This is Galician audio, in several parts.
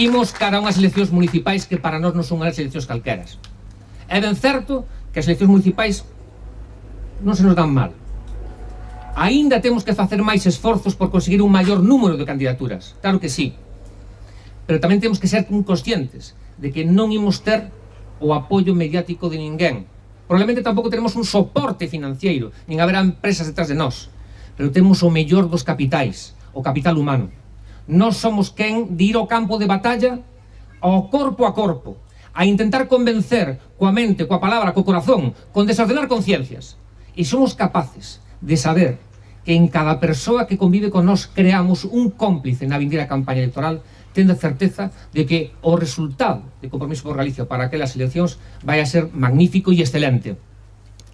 imos cara a unhas eleccións municipais que para nós non son unhas eleccións calqueras. É ben certo que as eleccións municipais non se nos dan mal. Aínda temos que facer máis esforzos por conseguir un maior número de candidaturas, claro que sí. Pero tamén temos que ser conscientes de que non imos ter o apoio mediático de ninguén. Probablemente tampouco teremos un soporte financiero, nin haberá empresas detrás de nós, pero temos o mellor dos capitais, o capital humano. Nós somos quen de ir ao campo de batalla ao corpo a corpo, a intentar convencer coa mente, coa palabra, co corazón, con desordenar conciencias. E somos capaces de saber que en cada persoa que convive con nós creamos un cómplice na vindeira campaña electoral, tendo certeza de que o resultado de Compromiso por Galicia para aquelas eleccións vai a ser magnífico e excelente.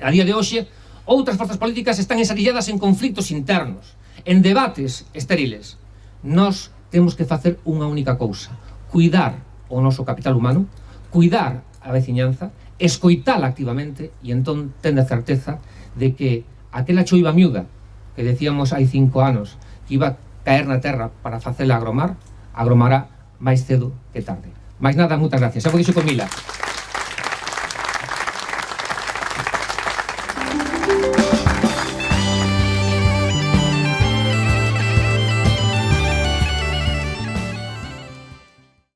A día de hoxe, outras forzas políticas están ensarilladas en conflitos internos, en debates estériles. Nós temos que facer unha única cousa: cuidar o noso capital humano, cuidar a veciñanza, escoitala activamente e entón tende certeza de que aquela choiva miúda que decíamos hai 5 anos que iba a caer na terra para facela agromar, agromará máis cedo que tarde. Mais nada, moitas gracias. Xa vos dixo con Mila.